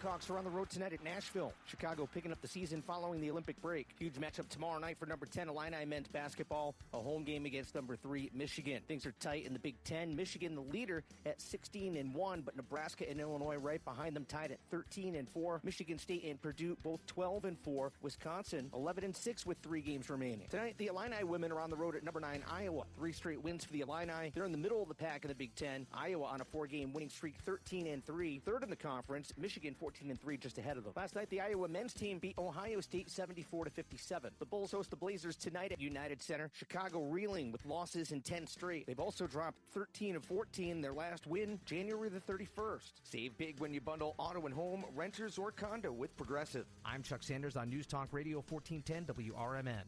Blackhawks are on the road tonight at Nashville. Chicago picking up the season following the Olympic break. Huge matchup tomorrow night for number 10 Illini men's basketball. A home game against number 3 Michigan. Things are tight in the Big Ten. Michigan the leader at 16-1, but Nebraska and Illinois right behind them tied at 13-4. Michigan State and Purdue both 12-4. Wisconsin 11-6 with 3 games remaining. Tonight the Illini women are on the road at number 9 Iowa. 3 straight wins for the Illini. They're in the middle of the pack in the Big Ten. Iowa on a 4-game winning streak, 13-3. Third in the conference. Michigan 14-3, just ahead of them. Last night, the Iowa men's team beat Ohio State 74-57. The Bulls host the Blazers tonight at United Center. Chicago reeling with losses in 10 straight. They've also dropped 13 of 14. Their last win, January the 31st. Save big when you bundle auto and home, renters, or condo with Progressive. I'm Chuck Sanders on News Talk Radio 1410 WRMN.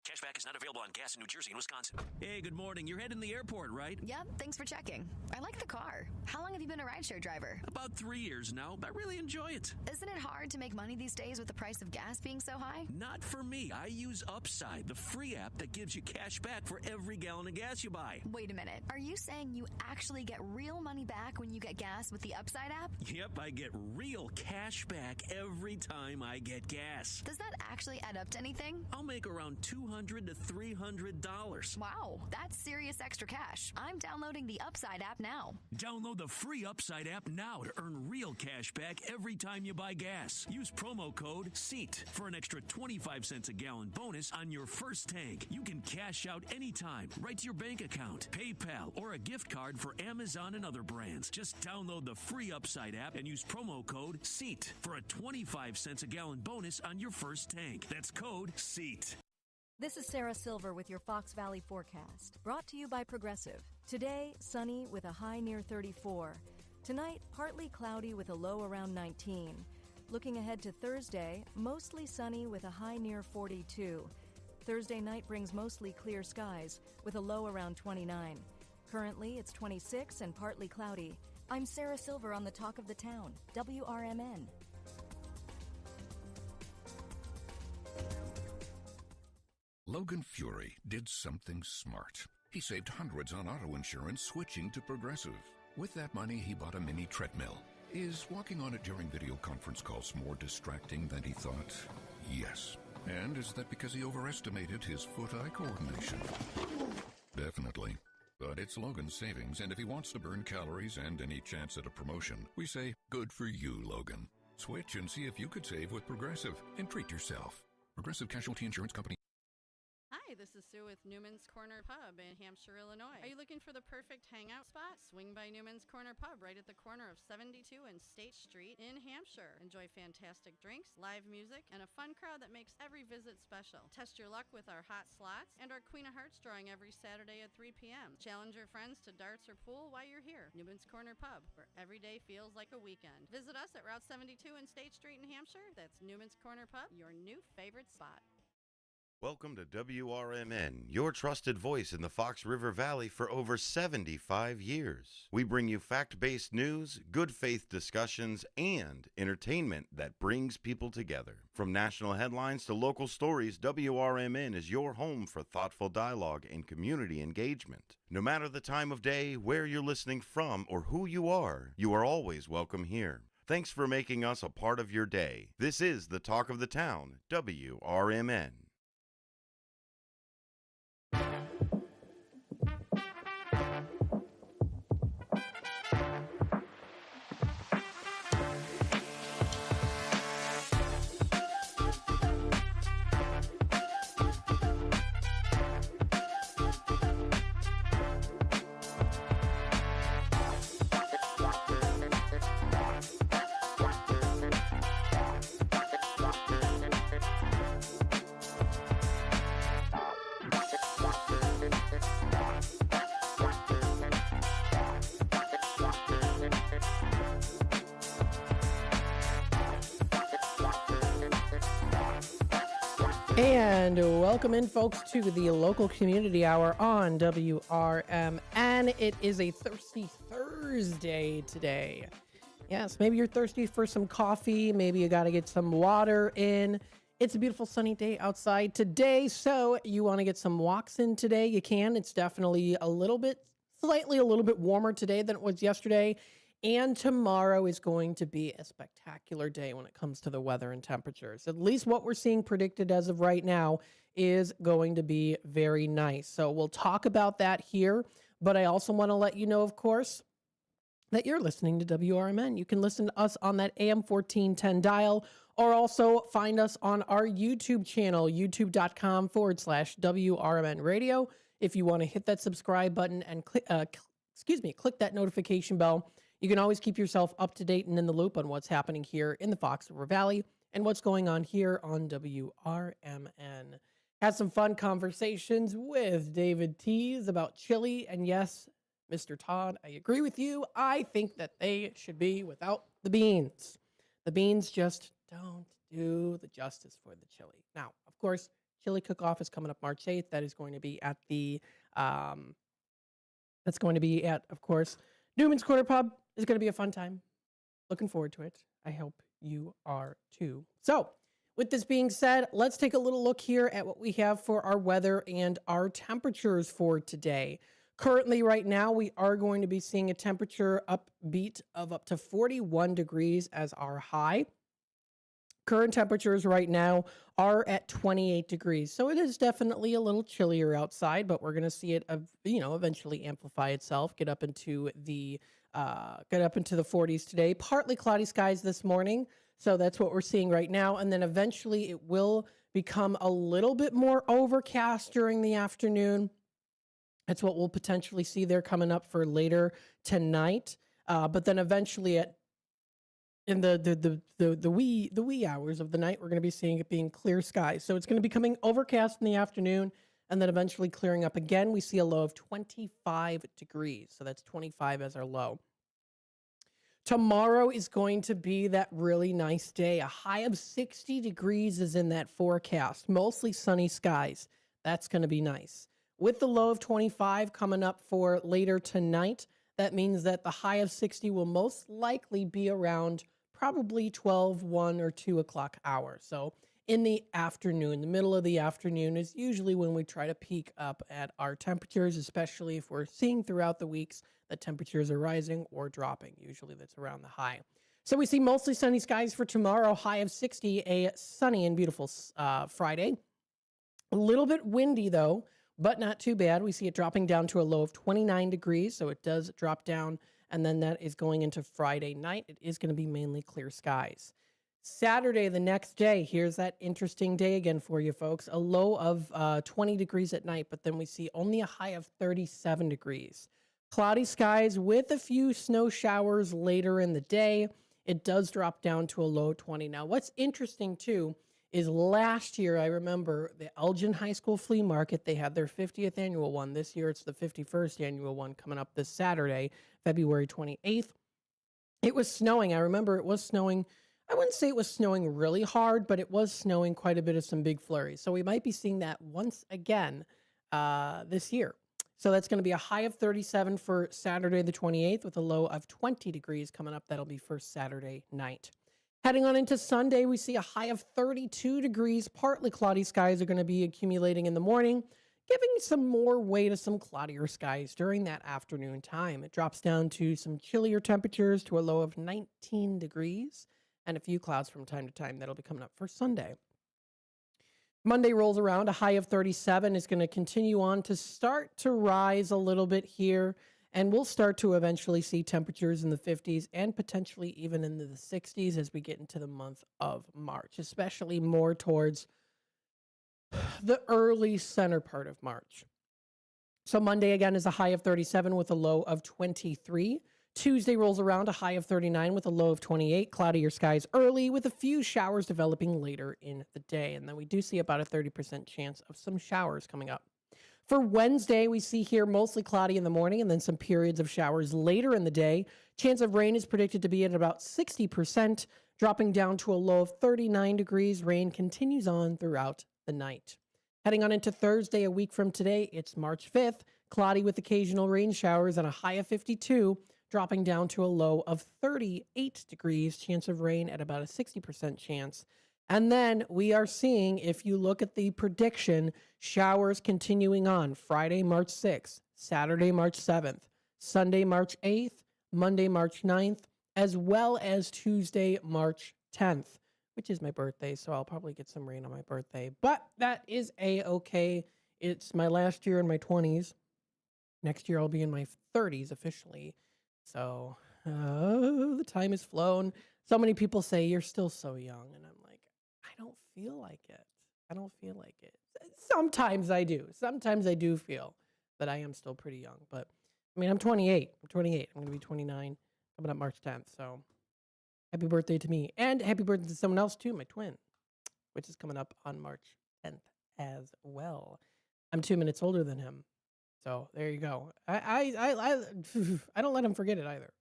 Cashback is not available on gas in New Jersey and Wisconsin. Hey, good morning. You're heading to the airport, right? Yep, thanks for checking. I like the car. How long have you been a rideshare driver? About 3 years now. I really enjoy it. Isn't it hard to make money these days with the price of gas being so high? Not for me. I use Upside, the free app that gives you cash back for every gallon of gas you buy. Wait a minute. Are you saying you actually get real money back when you get gas with the Upside app? Yep, I get real cash back every time I get gas. Does that actually add up to anything? I'll make around $200 to $300. Wow, that's serious extra cash. I'm downloading the Upside app now. Download the free Upside app now to earn real cash back every time you buy gas. Use promo code SEAT for an extra 25 cents a gallon bonus on your first tank. You can cash out anytime, right to your bank account, PayPal, or a gift card for Amazon and other brands. Just download the free Upside app and use promo code SEAT for a 25 cents a gallon bonus on your first tank. That's code SEAT. This is Sarah Silver with your Fox Valley forecast, brought to you by Progressive. Today, sunny with a high near 34. Tonight, partly cloudy with a low around 19. Looking ahead to Thursday, mostly sunny with a high near 42. Thursday night brings mostly clear skies with a low around 29. Currently, it's 26 and partly cloudy. I'm Sarah Silver on the Talk of the Town, WRMN. Logan Fury did something smart. He saved hundreds on auto insurance switching to Progressive. With that money, he bought a mini treadmill. Is walking on it during video conference calls more distracting than he thought? Yes. And is that because he overestimated his foot-eye coordination? Definitely. But it's Logan's savings, and if he wants to burn calories and any chance at a promotion, we say, good for you, Logan. Switch and see if you could save with Progressive and treat yourself. Progressive Casualty Insurance Company. Hi, this is Sue with Newman's Corner Pub in Hampshire, Illinois. Are you looking for the perfect hangout spot? Swing by Newman's Corner Pub right at the corner of 72 and State Street in Hampshire. Enjoy fantastic drinks, live music, and a fun crowd that makes every visit special. Test your luck with our hot slots and our Queen of Hearts drawing every Saturday at 3 p.m. Challenge your friends to darts or pool while you're here. Newman's Corner Pub, where every day feels like a weekend. Visit us at Route 72 and State Street in Hampshire. That's Newman's Corner Pub, your new favorite spot. Welcome to WRMN, your trusted voice in the Fox River Valley for over 75 years. We bring you fact-based news, good faith discussions, and entertainment that brings people together. From national headlines to local stories, WRMN is your home for thoughtful dialogue and community engagement. No matter the time of day, where you're listening from, or who you are always welcome here. Thanks for making us a part of your day. This is the Talk of the Town, WRMN. And welcome in, folks, to the local community hour on WRMN. It is a Thirsty Thursday today. Yes, maybe you're thirsty for some coffee. Maybe you got to get some water in. It's a beautiful sunny day outside today, so you want to get some walks in today, you can. It's definitely slightly a little bit warmer today than it was yesterday, and tomorrow is going to be a spectacular day when it comes to the weather and temperatures. At least what we're seeing predicted as of right now is going to be very nice. So we'll talk about that here, but I also want to let you know, of course, that you're listening to WRMN. You can listen to us on that AM 1410 dial, or also find us on our YouTube channel, youtube.com/WRMN radio. If you want to hit that subscribe button and click that notification bell, you can always keep yourself up to date and in the loop on what's happening here in the Fox River Valley and what's going on here on WRMN. Had some fun conversations with David Tees about chili, and yes, Mr. Todd, I agree with you. I think that they should be without the beans. The beans just don't do the justice for the chili. Now, of course, Chili Cook-Off is coming up March 8th. That is going to be at of course, Newman's Corner Pub. It's going to be a fun time. Looking forward to it. I hope you are too. So, with this being said, let's take a little look here at what we have for our weather and our temperatures for today. Currently, right now, we are going to be seeing a temperature upbeat of up to 41 degrees as our high. Current temperatures right now are at 28 degrees. So it is definitely a little chillier outside, but we're going to see it, eventually amplify itself, get up into the 40s today. Partly cloudy skies this morning. So that's what we're seeing right now. And then eventually it will become a little bit more overcast during the afternoon. That's what we'll potentially see there coming up for later tonight. But then eventually in the wee hours of the night, we're going to be seeing it being clear skies. So it's going to be becoming overcast in the afternoon and then eventually clearing up again. We see a low of 25 degrees. So that's 25 as our low. Tomorrow is going to be that really nice day. A high of 60 degrees is in that forecast. Mostly sunny skies. That's going to be nice. With the low of 25 coming up for later tonight, that means that the high of 60 will most likely be around probably 12, 1, or 2 o'clock hour. So in the afternoon, the middle of the afternoon is usually when we try to peak up at our temperatures, especially if we're seeing throughout the weeks that temperatures are rising or dropping. Usually that's around the high. So we see mostly sunny skies for tomorrow, high of 60, a sunny and beautiful Friday. A little bit windy though, but not too bad. We see it dropping down to a low of 29 degrees, so it does drop down, and then that is going into Friday night. It is going to be mainly clear skies. Saturday, the next day, here's that interesting day again for you folks. A low of 20 degrees at night, but then we see only a high of 37 degrees. Cloudy skies with a few snow showers later in the day. It does drop down to a low of 20. Now, what's interesting, too, is last year, I remember the Elgin High School Flea Market, they had their 50th annual one. This year, it's the 51st annual one coming up this Saturday, February 28th. It was snowing. I remember it was snowing. I wouldn't say it was snowing really hard, but it was snowing quite a bit of some big flurries. So we might be seeing that once again this year. So that's going to be a high of 37 for Saturday the 28th with a low of 20 degrees coming up. That'll be for Saturday night. Heading on into Sunday, we see a high of 32 degrees. Partly cloudy skies are going to be accumulating in the morning, giving some more way to some cloudier skies during that afternoon time. It drops down to some chillier temperatures to a low of 19 degrees and a few clouds from time to time. That'll be coming up for Sunday. Monday rolls around. A high of 37 is going to continue on to start to rise a little bit here. And we'll start to eventually see temperatures in the 50s and potentially even into the 60s as we get into the month of March, especially more towards the early center part of March. So Monday, again, is a high of 37 with a low of 23. Tuesday rolls around, a high of 39 with a low of 28. Cloudier skies early with a few showers developing later in the day. And then we do see about a 30% chance of some showers coming up. For Wednesday, we see here mostly cloudy in the morning and then some periods of showers later in the day. Chance of rain is predicted to be at about 60%, dropping down to a low of 39 degrees. Rain continues on throughout the night. Heading on into Thursday, a week from today, it's March 5th. Cloudy with occasional rain showers and a high of 52, dropping down to a low of 38 degrees. Chance of rain at about a 60% chance. And then we are seeing, if you look at the prediction, showers continuing on Friday, March 6th, Saturday, March 7th, Sunday, March 8th, Monday, March 9th, as well as Tuesday, March 10th, which is my birthday. So I'll probably get some rain on my birthday, but that is a-okay. It's my last year in my 20s. Next year I'll be in my 30s officially. So the time has flown. So many people say you're still so young. And I'm like, I don't feel like it. I don't feel like it. Sometimes I do. Sometimes I do feel that I am still pretty young. But I mean, I'm 28. I'm 28. I'm going to be 29 coming up March 10th. So happy birthday to me. And happy birthday to someone else too, my twin, which is coming up on March 10th as well. I'm 2 minutes older than him. So there you go. I don't let him forget it either.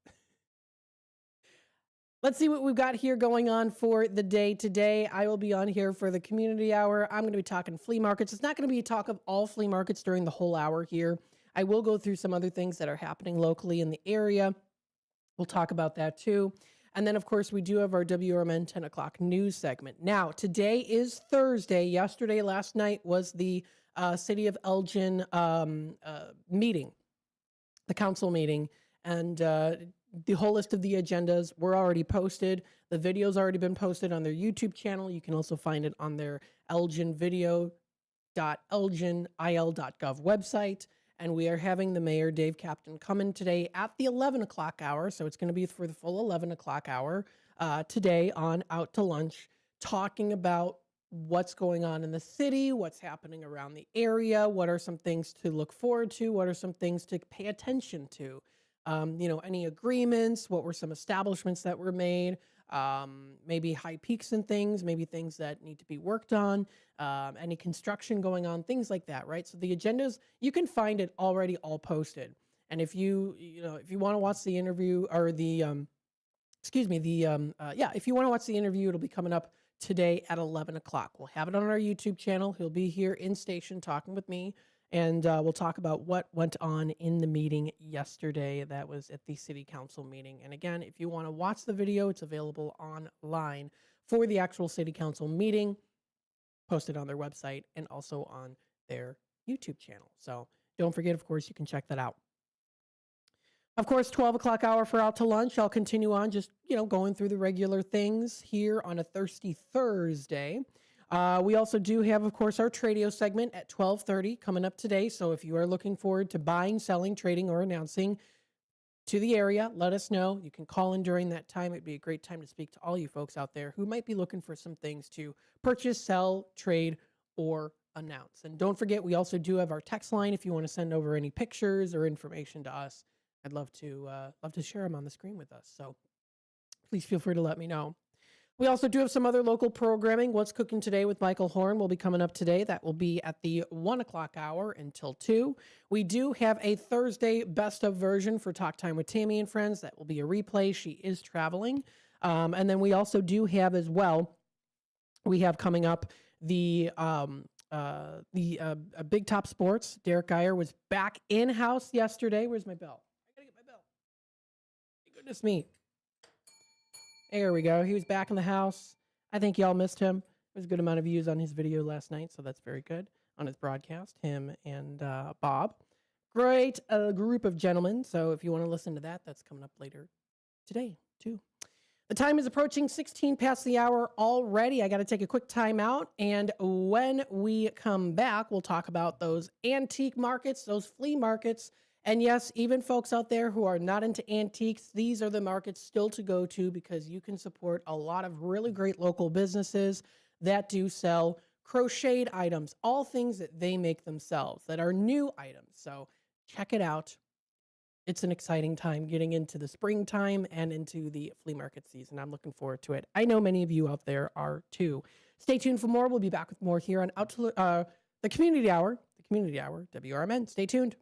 Let's see what we've got here going on for the day today. I will be on here for the community hour. I'm going to be talking flea markets. It's not going to be a talk of all flea markets during the whole hour here. I will go through some other things that are happening locally in the area. We'll talk about that too. And then, of course, we do have our WRMN 10 o'clock news segment. Now, today is Thursday. Last night was the City of Elgin meeting, the council meeting. And the whole list of the agendas were already posted. The video's already been posted on their YouTube channel. You can also find it on their elginvideo.elginil.gov website. And we are having the mayor, Dave Captain, come in today at the 11 o'clock hour. So it's going to be for the full 11 o'clock hour today on Out to Lunch, talking about what's going on in the city, what's happening around the area, what are some things to look forward to, what are some things to pay attention to. Any agreements, what were some establishments that were made, maybe high peaks and things, maybe things that need to be worked on, any construction going on, things like that, right? So the agendas, you can find it already all posted. And if you want to watch the interview or if you want to watch the interview, it'll be coming up today at 11 o'clock. We'll have it on our YouTube channel. He'll be here in station talking with me. And we'll talk about what went on in the meeting yesterday. That was at the city council meeting. And again, if you want to watch the video, it's available online for the actual city council meeting, posted on their website and also on their YouTube channel. So don't forget, of course, you can check that out. Of course, 12 o'clock hour for Out to Lunch. I'll continue on just, going through the regular things here on a Thirsty Thursday. We also do have, of course, our Tradio segment at 12:30 coming up today. So if you are looking forward to buying, selling, trading, or announcing to the area, let us know. You can call in during that time. It'd be a great time to speak to all you folks out there who might be looking for some things to purchase, sell, trade, or announce. And don't forget, we also do have our text line if you want to send over any pictures or information to us. I'd love to share them on the screen with us. So please feel free to let me know. We also do have some other local programming. What's Cooking Today with Michael Horn will be coming up today. That will be at the 1 o'clock hour until 2. We do have a Thursday best of version for Talk Time with Tammy and Friends. That will be a replay. She is traveling. And then we also do have as well, we have coming up the Big Top Sports. Derek Geyer was back in-house yesterday. Where's my bell? I got to get my bell. Goodness me. There we go. He was back in the house. I think y'all missed him. There was a good amount of views on his video last night, so that's very good. On his broadcast, him and Bob. Great group of gentlemen. So if you want to listen to that, that's coming up later today, too. The time is approaching 16 past the hour already. I got to take a quick time out. And when we come back, we'll talk about those antique markets, those flea markets. And yes, even folks out there who are not into antiques, these are the markets still to go to because you can support a lot of really great local businesses that do sell crocheted items, all things that they make themselves that are new items. So check it out. It's an exciting time getting into the springtime and into the flea market season. I'm looking forward to it. I know many of you out there are too. Stay tuned for more. We'll be back with more here on the Community Hour, WRMN. Stay tuned.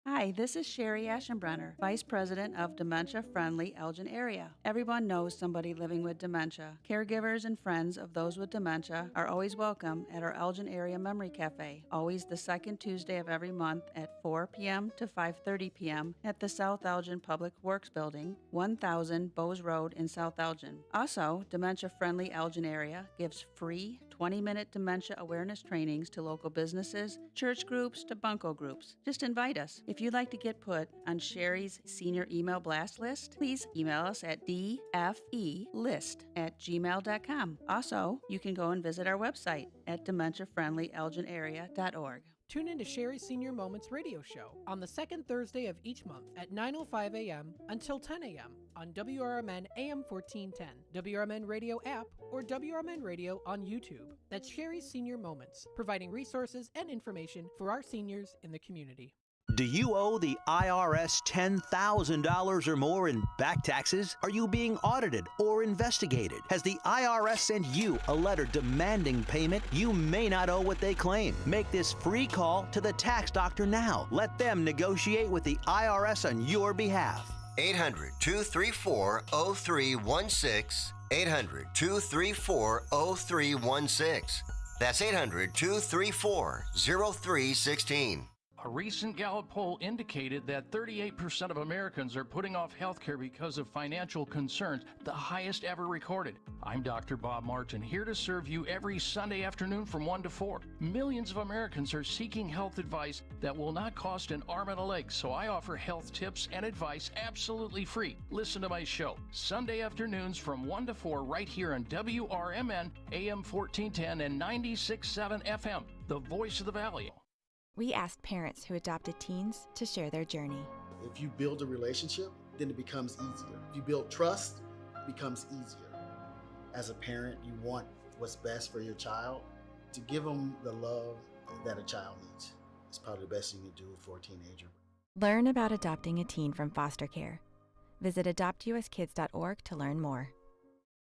Hi, this is Sherry Aschenbrenner, Vice President of Dementia Friendly Elgin Area. Everyone knows somebody living with dementia. Caregivers and friends of those with dementia are always welcome at our Elgin Area Memory Cafe, always the second Tuesday of every month at 4 p.m. to 5:30 p.m. at the South Elgin Public Works Building, 1000 Bowes Road in South Elgin. Also, Dementia Friendly Elgin Area gives free 20-minute dementia awareness trainings to local businesses, church groups, to bunco groups. Just invite us. If you'd like to get put on Sherry's senior email blast list, please email us at dfelist@gmail.com. Also, you can go and visit our website at dementiafriendlyelginarea.org. Tune in to Sherry's Senior Moments radio show on the second Thursday of each month at 9:05 a.m. until 10 a.m. on WRMN AM 1410, WRMN Radio app, or WRMN Radio on YouTube. That's Sherry's Senior Moments, providing resources and information for our seniors in the community. Do you owe the IRS $10,000 or more in back taxes? Are you being audited or investigated? Has the IRS sent you a letter demanding payment? You may not owe what they claim. Make this free call to the tax doctor now. Let them negotiate with the IRS on your behalf. 800-234-0316. 800-234-0316. That's 800-234-0316. A recent Gallup poll indicated that 38% of Americans are putting off health care because of financial concerns, the highest ever recorded. I'm Dr. Bob Martin, here to serve you every Sunday afternoon from 1 to 4. Millions of Americans are seeking health advice that will not cost an arm and a leg, so I offer health tips and advice absolutely free. Listen to my show, Sunday afternoons from 1 to 4 right here on WRMN AM 1410 and 96.7 FM, the voice of the Valley. We asked parents who adopted teens to share their journey. If you build a relationship, then it becomes easier. If you build trust, it becomes easier. As a parent, you want what's best for your child. To give them the love that a child needs is probably the best you can do for a teenager. Learn about adopting a teen from foster care. Visit adoptuskids.org to learn more.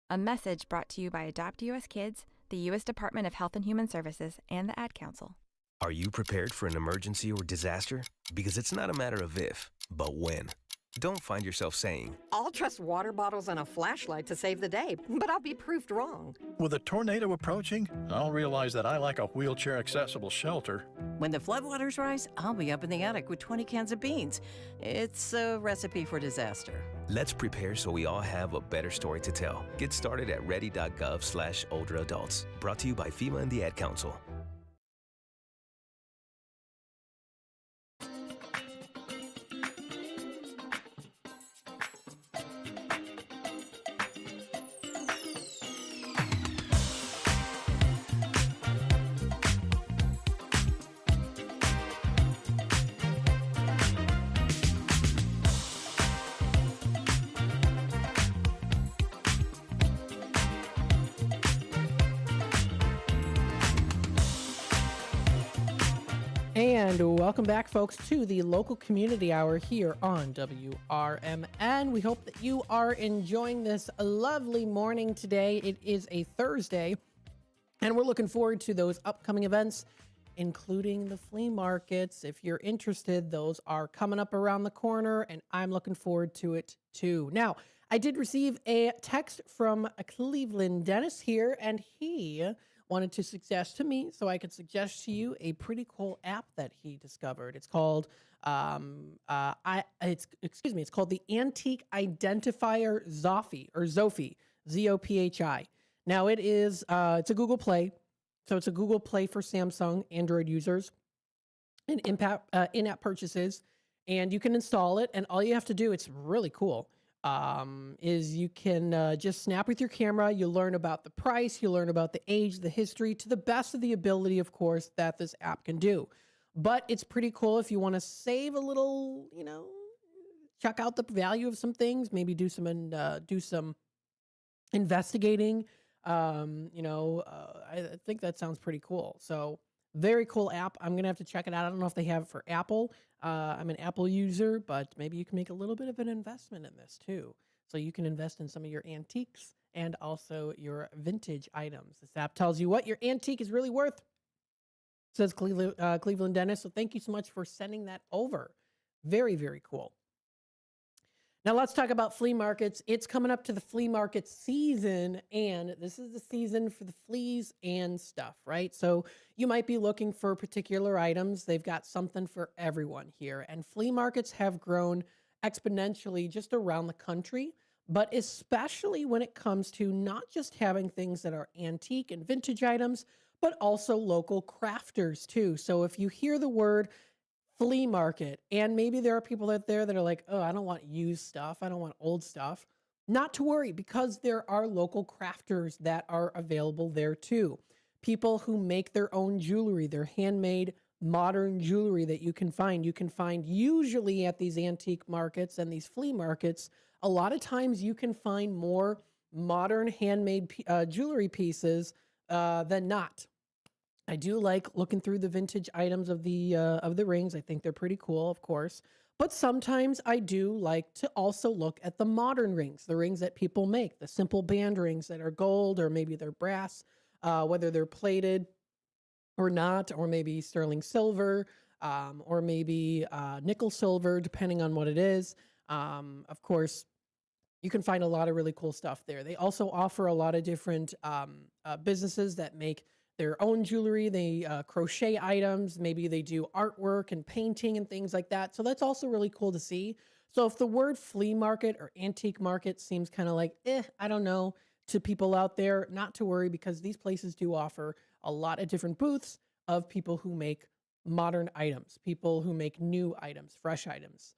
A message brought to you by Adopt US Kids, the U.S. Department of Health and Human Services, and the Ad Council. Are you prepared for an emergency or disaster? Because it's not a matter of if, but when. Don't find yourself saying, I'll trust water bottles and a flashlight to save the day, but I'll be proved wrong. With a tornado approaching, I'll realize that I lack a wheelchair-accessible shelter. When the floodwaters rise, I'll be up in the attic with 20 cans of beans. It's a recipe for disaster. Let's prepare so we all have a better story to tell. Get started at ready.gov/older adults. Brought to you by FEMA and the Ad Council. And welcome back, folks, to the local community hour here on WRMN. We hope that you are enjoying this lovely morning today. It is a Thursday, and we're looking forward to those upcoming events, including the flea markets. If you're interested, those are coming up around the corner, and I'm looking forward to it too. Now, I did receive a text from Cleveland Dennis here, and he wanted to suggest to me, so I could suggest to you, a pretty cool app that he discovered. It's called it's called the Antique Identifier Zophi, Z-O-P-H-I. Now it is it's a Google Play, so it's a Google Play for Samsung Android users, and in-app purchases, and you can install it. And all you have to do, it's really cool, is you can just snap with your camera. You learn about the price, you learn about the age, the history, to the best of the ability, of course, that this app can do. But it's pretty cool if you want to save a little, check out the value of some things, maybe do some investigating. I think that sounds pretty cool. So very cool app. I'm going to have to check it out. I don't know if they have it for Apple. I'm an Apple user, but maybe you can make a little bit of an investment in this too. So you can invest in some of your antiques and also your vintage items. This app tells you what your antique is really worth, says Cleveland Dennis. So thank you so much for sending that over. Very, very cool. Now let's talk about flea markets. It's coming up to the flea market season, and this is the season for the fleas and stuff, right? So you might be looking for particular items. They've got something for everyone here. And flea markets have grown exponentially just around the country, but especially when it comes to not just having things that are antique and vintage items, but also local crafters too. So if you hear the word flea market, and maybe there are people out there that are like, oh, I don't want used stuff, I don't want old stuff. Not to worry, because there are local crafters that are available there too. People who make their own jewelry, their handmade modern jewelry that you can find. You can find usually at these antique markets and these flea markets. A lot of times you can find more modern handmade jewelry pieces than not. I do like looking through the vintage items of the rings. I think they're pretty cool, of course. But sometimes I do like to also look at the modern rings, the rings that people make, the simple band rings that are gold or maybe they're brass, whether they're plated or not, or maybe sterling silver, or maybe nickel silver, depending on what it is. Of course, you can find a lot of really cool stuff there. They also offer a lot of different businesses that make their own jewelry. They crochet items. Maybe they do artwork and painting and things like that. So that's also really cool to see. So if the word flea market or antique market seems kind of like, I don't know, to people out there, not to worry, because these places do offer a lot of different booths of people who make modern items, people who make new items, fresh items,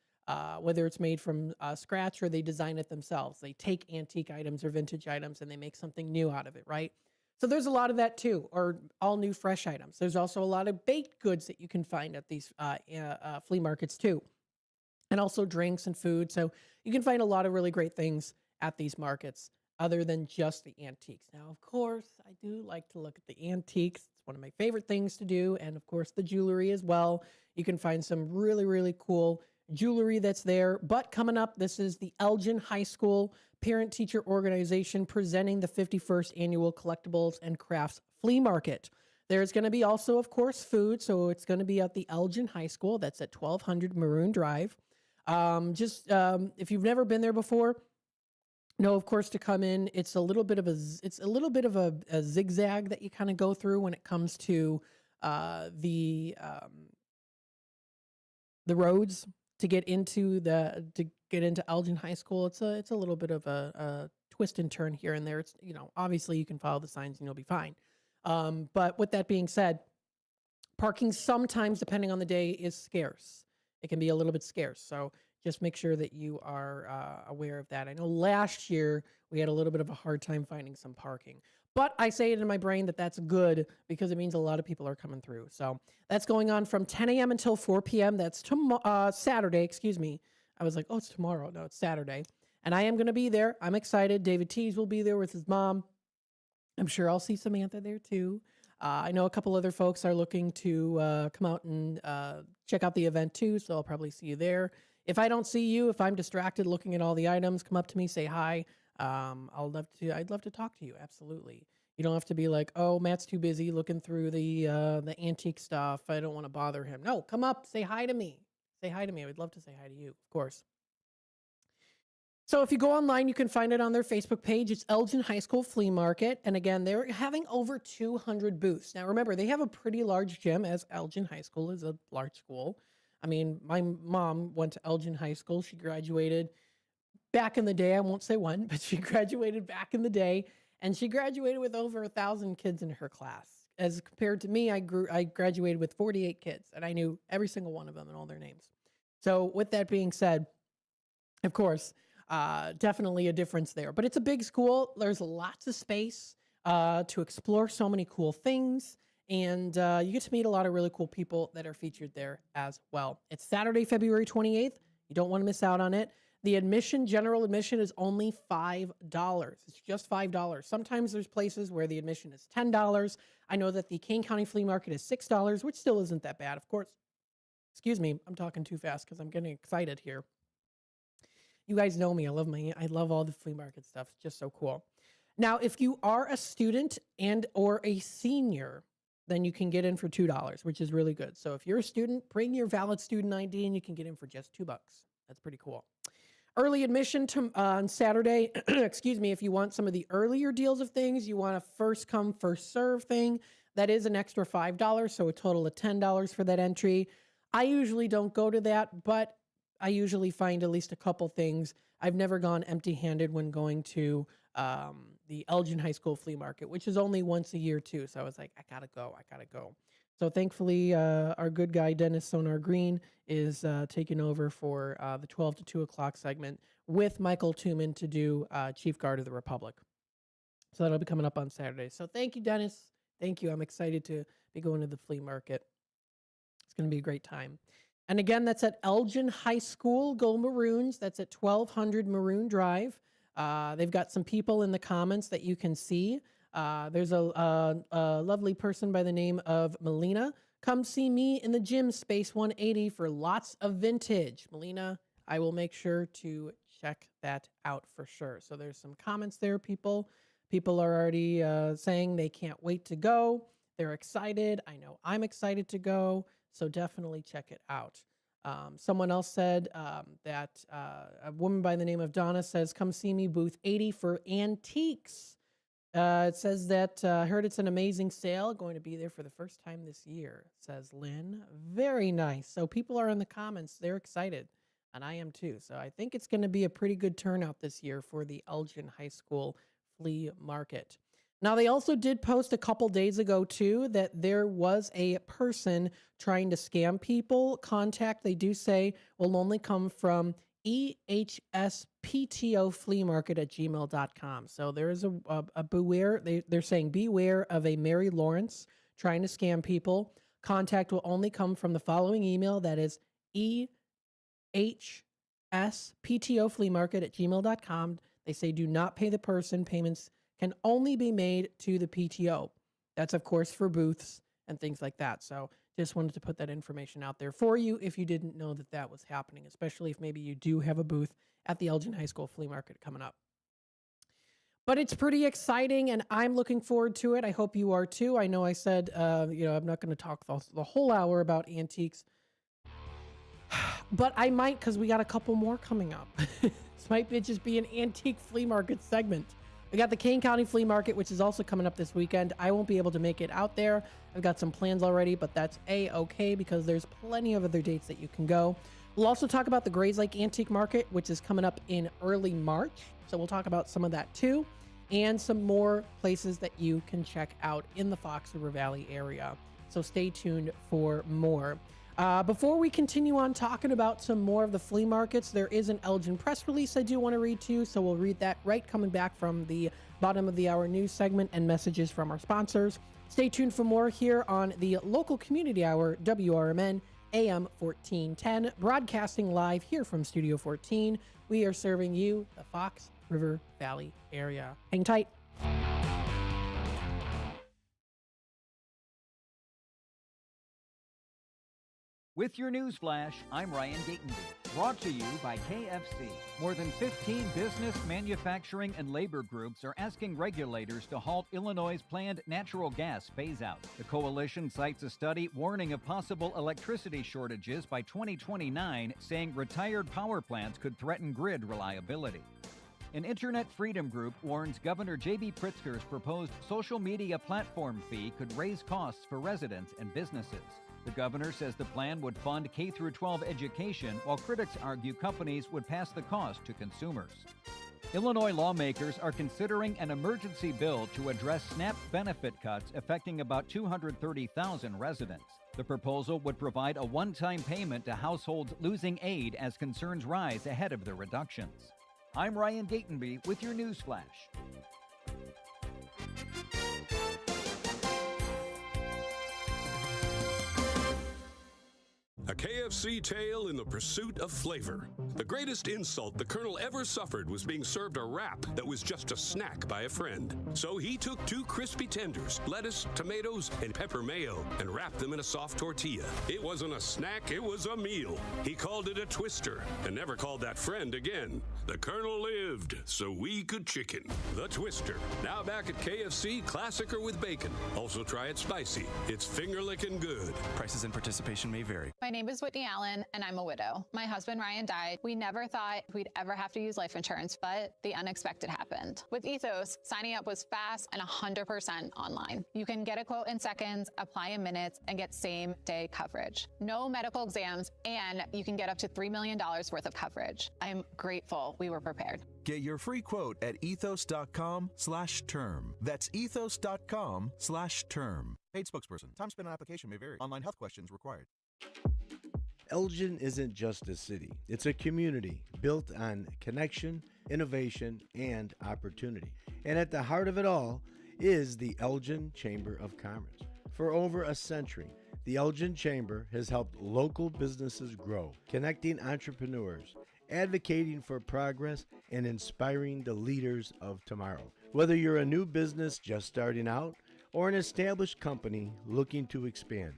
whether it's made from scratch or they design it themselves. They take antique items or vintage items and they make something new out of it, right? So there's a lot of that too, or all new fresh items. There's also a lot of baked goods that you can find at these flea markets too, and also drinks and food. So you can find a lot of really great things at these markets other than just the antiques. Now, of course, I do like to look at the antiques. It's one of my favorite things to do. And of course, the jewelry as well. You can find some really, really cool jewelry that's there. But coming up, this is the Elgin High School Parent-Teacher Organization presenting the 51st Annual Collectibles and Crafts Flea Market. There's going to be also, of course, food. So it's going to be at the Elgin High School. That's at 1200 Maroon Drive. If you've never been there before, no, of course, to come in, it's a little bit of a zigzag that you kind of go through when it comes to the roads to get into Elgin High School. It's a little bit of a twist and turn here and there. It's, obviously you can follow the signs and you'll be fine. But with that being said, parking sometimes, depending on the day, is scarce. It can be a little bit scarce. So just make sure that you are aware of that. I know last year we had a little bit of a hard time finding some parking. But I say it in my brain that that's good because it means a lot of people are coming through. So that's going on from 10 a.m. until 4 p.m. That's Saturday, excuse me. I was like, oh, it's tomorrow. No, it's Saturday. And I am going to be there. I'm excited. David Tees will be there with his mom. I'm sure I'll see Samantha there too. I know a couple other folks are looking to come out and check out the event too, so I'll probably see you there. If I don't see you, if I'm distracted looking at all the items, come up to me, say hi. I'd love to talk to you. Absolutely. You don't have to be like, oh, Matt's too busy looking through the antique stuff. I don't want to bother him. No, come up, say hi to me. Say hi to me. I would love to say hi to you, of course. So if you go online, you can find it on their Facebook page. It's Elgin High School Flea Market. And again, they're having over 200 booths. Now, remember, they have a pretty large gym, as Elgin High School is a large school. I mean, my mom went to Elgin High School. She graduated back in the day. I won't say when, but she graduated back in the day. And she graduated with over 1,000 kids in her class. As compared to me, I graduated with 48 kids. And I knew every single one of them and all their names. So with that being said, of course, definitely a difference there. But it's a big school. There's lots of space to explore so many cool things. And you get to meet a lot of really cool people that are featured there as well. It's Saturday, February 28th. You don't want to miss out on it. The general admission is only $5. It's just $5. Sometimes there's places where the admission is $10. I know that the Kane County Flea Market is $6, which still isn't that bad, of course. Excuse me, I'm talking too fast because I'm getting excited here. You guys know me. I love all the flea market stuff. It's just so cool. Now, if you are a student and or a senior, then you can get in for $2, which is really good. So if you're a student, bring your valid student ID and you can get in for just $2. That's pretty cool. Early admission on Saturday, excuse me, if you want some of the earlier deals of things, you want a first come, first serve thing, that is an extra $5, so a total of $10 for that entry. I usually don't go to that, but I usually find at least a couple things. I've never gone empty-handed when going to the Elgin High School flea market, which is only once a year too. So I was like, I gotta go. So thankfully, our good guy, Dennis Sonar Green, is taking over for the 12 to 2 o'clock segment with Michael Tuman to do Chief Guard of the Republic. So that'll be coming up on Saturday. So thank you, Dennis. Thank you. I'm excited to be going to the flea market. It's going to be a great time. And again, that's at Elgin High School. Go Maroons. That's at 1200 Maroon Drive. They've got some people in the comments that you can see. There's a lovely person by the name of Melina. Come see me in the gym, Space 180, for lots of vintage. Melina, I will make sure to check that out for sure. So there's some comments there, people. People are already saying they can't wait to go. They're excited. I know I'm excited to go. So definitely check it out. Someone else said that a woman by the name of Donna says, come see me, booth 80 for antiques. It says that heard it's an amazing sale. Going to be there for the first time this year, says Lynn. Very nice. So people are in the comments. They're excited. And I am too. So I think it's going to be a pretty good turnout this year for the Elgin High School flea market. Now, they also did post a couple days ago, too, that there was a person trying to scam people. Contact, they do say, will only come from ehsptofleamarket@gmail.com. So there is a beware. They're saying beware of a Mary Lawrence trying to scam people. Contact will only come from the following email. That is ehsptofleamarket@gmail.com. They say do not pay the person. Payments can only be made to the PTO. That's, of course, for booths and things like that. So just wanted to put that information out there for you if you didn't know that that was happening, especially if maybe you do have a booth at the Elgin High School flea market coming up. But it's pretty exciting, and I'm looking forward to it. I hope you are too. I know I said, I'm not going to talk the whole hour about antiques, but I might, because we got a couple more coming up. This might just be an antique flea market segment. We got the Kane County Flea Market, which is also coming up this weekend. I won't be able to make it out there. I've got some plans already, but that's A-okay because there's plenty of other dates that you can go. We'll also talk about the Grays Lake Antique Market, which is coming up in early March. So we'll talk about some of that too, and some more places that you can check out in the Fox River Valley area. So stay tuned for more. Before we continue on talking about some more of the flea markets, there is an Elgin press release I do want to read to you, so we'll read that right coming back from the bottom of the hour news segment and messages from our sponsors. Stay tuned for more here on the local community hour, WRMN AM 1410, broadcasting live here from Studio 14. We are serving you the Fox River Valley area. Hang tight. With your news flash, I'm Ryan Gatenby. Brought to you by KFC. More than 15 business, manufacturing, and labor groups are asking regulators to halt Illinois' planned natural gas phase-out. The coalition cites a study warning of possible electricity shortages by 2029, saying retired power plants could threaten grid reliability. An internet freedom group warns Governor J.B. Pritzker's proposed social media platform fee could raise costs for residents and businesses. The governor says the plan would fund K-12 education, while critics argue companies would pass the cost to consumers. Illinois lawmakers are considering an emergency bill to address SNAP benefit cuts affecting about 230,000 residents. The proposal would provide a one-time payment to households losing aid as concerns rise ahead of the reductions. I'm Ryan Gatenby with your news flash. A KFC tale in the pursuit of flavor. The greatest insult the Colonel ever suffered was being served a wrap that was just a snack by a friend. So he took 2 crispy tenders, lettuce, tomatoes, and pepper mayo, and wrapped them in a soft tortilla. It wasn't a snack, it was a meal. He called it a twister, and never called that friend again. The Colonel lived, so we could chicken. The Twister, now back at KFC, classic or with bacon. Also try it spicy. It's finger-licking good. Prices and participation may vary. My name is Whitney Allen, and I'm a widow. My husband, Ryan, died. We never thought we'd ever have to use life insurance, but the unexpected happened. With Ethos, signing up was fast and 100% online. You can get a quote in seconds, apply in minutes, and get same-day coverage. No medical exams, and you can get up to $3 million worth of coverage. I'm grateful we were prepared. Get your free quote at ethos.com/term. That's ethos.com/term. Paid spokesperson. Time spent on application may vary. Online health questions required. Elgin isn't just a city. It's a community built on connection, innovation, and opportunity. And at the heart of it all is the Elgin Chamber of Commerce. For over a century, the Elgin Chamber has helped local businesses grow, connecting entrepreneurs, advocating for progress, and inspiring the leaders of tomorrow. Whether you're a new business just starting out or an established company looking to expand,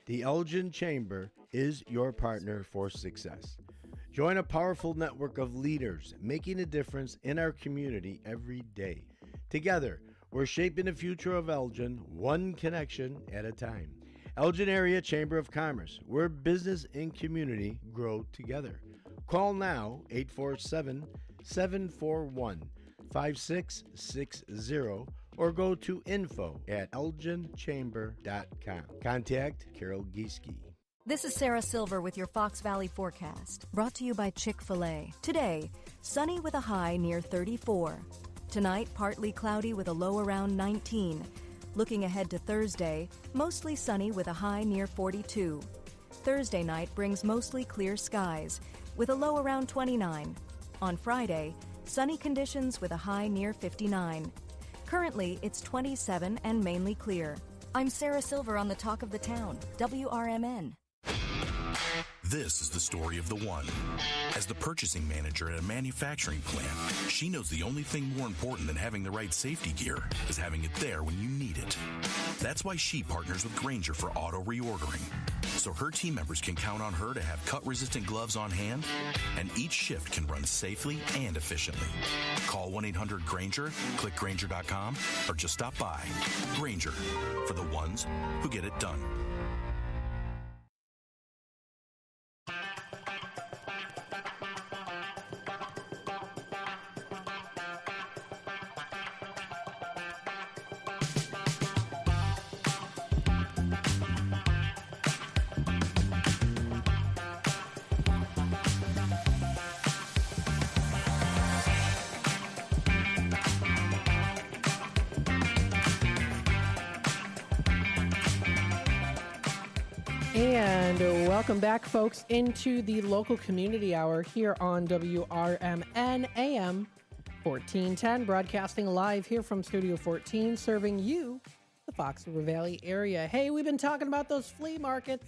the Elgin Chamber is your partner for success. Join a powerful network of leaders making a difference in our community every day. Together, we're shaping the future of Elgin one connection at a time. Elgin Area Chamber of Commerce, where business and community grow together. Call now, 847-741-5660, or go to info@elginchamber.com. Contact Carol Gieske. This is Sarah Silver with your Fox Valley forecast, brought to you by Chick-fil-A. Today, sunny with a high near 34. Tonight, partly cloudy with a low around 19. Looking ahead to Thursday, mostly sunny with a high near 42. Thursday night brings mostly clear skies with a low around 29. On Friday, sunny conditions with a high near 59. Currently, it's 27 and mainly clear. I'm Sarah Silver on the Talk of the Town, WRMN. This is the story of the one. As the purchasing manager at a manufacturing plant, she knows the only thing more important than having the right safety gear is having it there when you need it. That's why she partners with Grainger for auto reordering, so her team members can count on her to have cut-resistant gloves on hand, and each shift can run safely and efficiently. Call 1-800-GRAINGER, click Grainger.com, or just stop by. Grainger, for the ones who get it done. And welcome back, folks, into the local community hour here on WRMN AM 1410, broadcasting live here from Studio 14, serving you, the Fox River Valley area. Hey, we've been talking about those flea markets,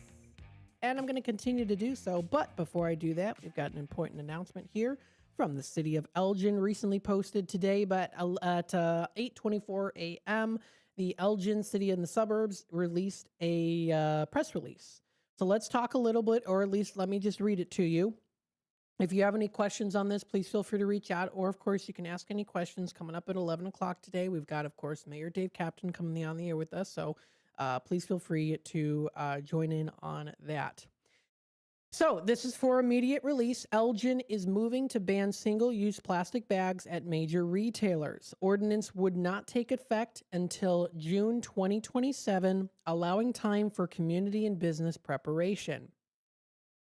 and I'm going to continue to do so. But before I do that, we've got an important announcement here from the city of Elgin, recently posted today, but at 8:24 a.m., the Elgin City and the Suburbs released a press release. So let's talk a little bit, or at least let me just read it to you. If you have any questions on this, please feel free to reach out. Or, of course, you can ask any questions coming up at 11 o'clock today. We've got, of course, Mayor Dave Captain coming on the air with us. So please feel free to join in on that. So this is for immediate release. Elgin is moving to ban single-use plastic bags at major retailers. Ordinance would not take effect until June 2027, allowing time for community and business preparation.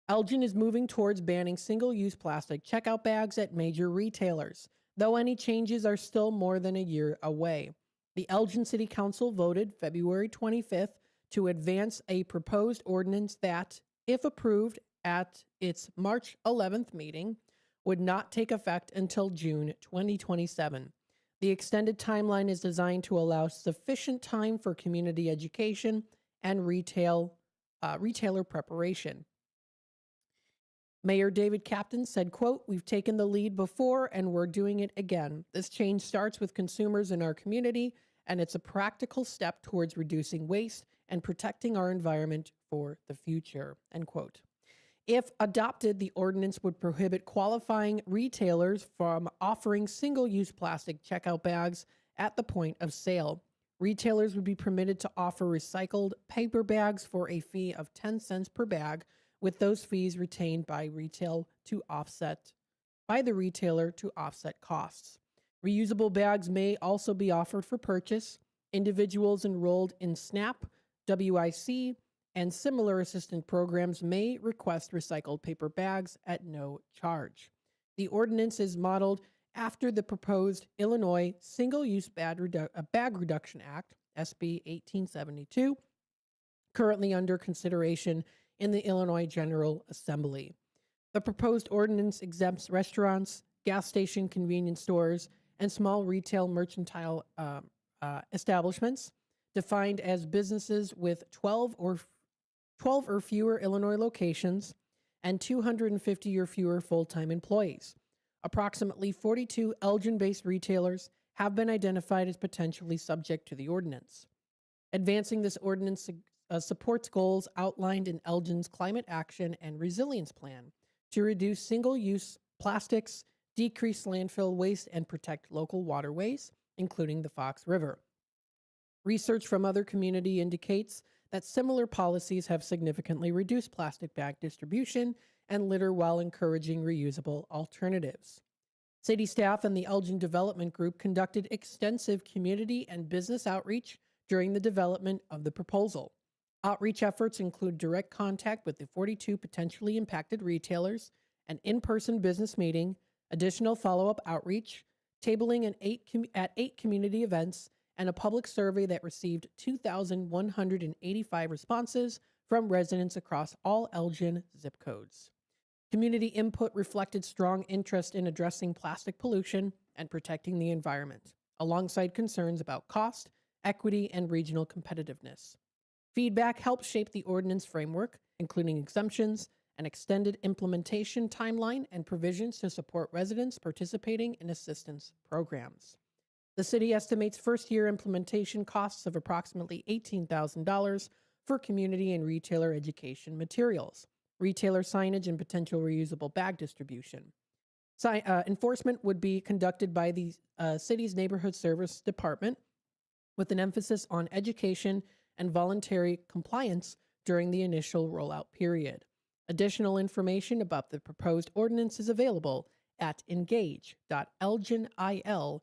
Elgin is moving towards banning single-use plastic checkout bags at major retailers, though any changes are still more than a year away. The Elgin City Council voted February 25th to advance a proposed ordinance that, if approved at its March 11th meeting, would not take effect until June 2027. The extended timeline is designed to allow sufficient time for community education and retailer preparation. Mayor David Captain said, quote, "We've taken the lead before and we're doing it again. This change starts with consumers in our community, and it's a practical step towards reducing waste and protecting our environment for the future," end quote. If adopted, the ordinance would prohibit qualifying retailers from offering single-use plastic checkout bags at the point of sale. Retailers would be permitted to offer recycled paper bags for a fee of 10 cents per bag, with those fees retained by the retailer to offset costs. Reusable bags may also be offered for purchase. Individuals enrolled in SNAP, WIC, and similar assistance programs may request recycled paper bags at no charge. The ordinance is modeled after the proposed Illinois Single-Use Bag Reduction Act, SB 1872, currently under consideration in the Illinois General Assembly. The proposed ordinance exempts restaurants, gas station convenience stores, and small retail mercantile establishments defined as businesses with 12 or fewer Illinois locations and 250 or fewer full-time employees. Approximately 42 Elgin-based retailers have been identified as potentially subject to the ordinance. Advancing this ordinance supports goals outlined in Elgin's Climate Action and Resilience Plan to reduce single-use plastics, decrease landfill waste, and protect local waterways, including the Fox River. Research from other communities indicates that similar policies have significantly reduced plastic bag distribution and litter while encouraging reusable alternatives. City staff and the Elgin Development Group conducted extensive community and business outreach during the development of the proposal. Outreach efforts include direct contact with the 42 potentially impacted retailers, an in-person business meeting, additional follow-up outreach, tabling at 8 community events, and a public survey that received 2,185 responses from residents across all Elgin zip codes. Community input reflected strong interest in addressing plastic pollution and protecting the environment, alongside concerns about cost, equity, and regional competitiveness. Feedback helped shape the ordinance framework, including exemptions, an extended implementation timeline, and provisions to support residents participating in assistance programs. The city estimates first-year implementation costs of approximately $18,000 for community and retailer education materials, retailer signage, and potential reusable bag distribution. Enforcement would be conducted by the city's Neighborhood Service Department, with an emphasis on education and voluntary compliance during the initial rollout period. Additional information about the proposed ordinance is available at engage.elginil.gov.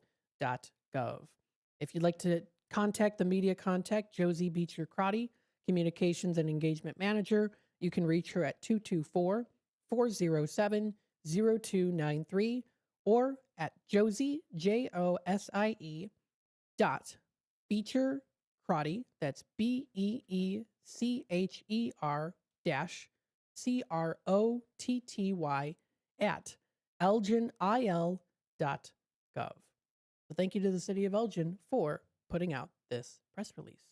If you'd like to contact the media contact, Josie Beecher-Crotty, Communications and Engagement Manager, you can reach her at 224-407-0293 or at Josie, Josie, Beecher-Crotty, that's BEECHER CROTTY at elginil.gov. So thank you to the City of Elgin for putting out this press release.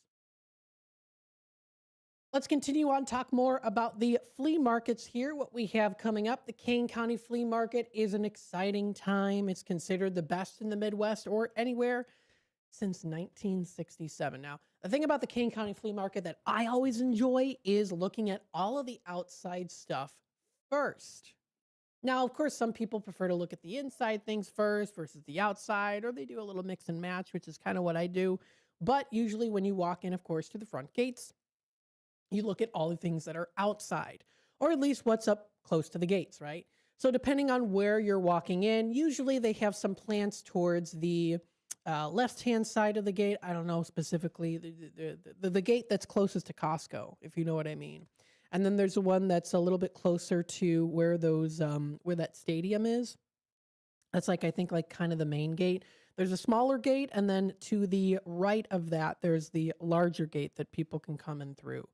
Let's continue on, talk more about the flea markets here, what we have coming up. The Kane County Flea Market is an exciting time. It's considered the best in the Midwest or anywhere since 1967. Now, the thing about the Kane County Flea Market that I always enjoy is looking at all of the outside stuff first. Now, of course, some people prefer to look at the inside things first versus the outside, or they do a little mix and match, which is kind of what I do. But usually when you walk in, of course, to the front gates, you look at all the things that are outside, or at least what's up close to the gates, right? So depending on where you're walking in, usually they have some plants towards the left-hand side of the gate. I don't know specifically, the gate that's closest to Costco, if you know what I mean. And then there's one that's a little bit closer to where those where that stadium is. That's like, I think, like kind of the main gate. There's a smaller gate, and then to the right of that, there's the larger gate that people can come in through.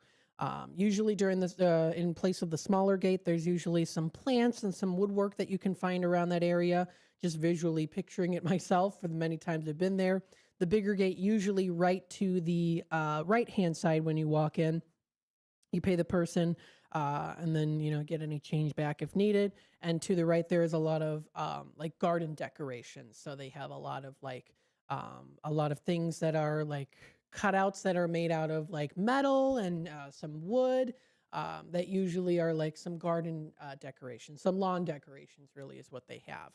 Usually during this, in place of the smaller gate, there's usually some plants and some woodwork that you can find around that area. Just visually picturing it myself for the many times I've been there. The bigger gate, usually right to the right-hand side when you walk in. You pay the person and then, get any change back if needed. And to the right, there is a lot of like garden decorations. So they have a lot of things that are like cutouts that are made out of like metal and some wood that usually are like some garden decorations, some lawn decorations really is what they have.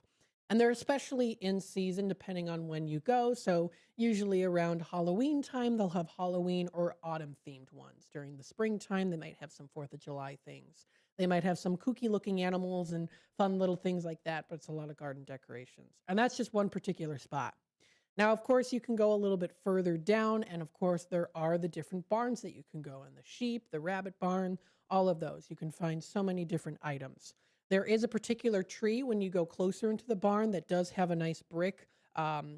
And they're especially in season depending on when you go. So usually around Halloween time, they'll have Halloween or autumn themed ones. During the springtime, they might have some 4th of July things. They might have some kooky looking animals and fun little things like that, but it's a lot of garden decorations. And that's just one particular spot. Now, of course, you can go a little bit further down, and of course, there are the different barns that you can go in, the sheep, the rabbit barn, all of those. You can find so many different items. There is a particular tree when you go closer into the barn that does have a nice brick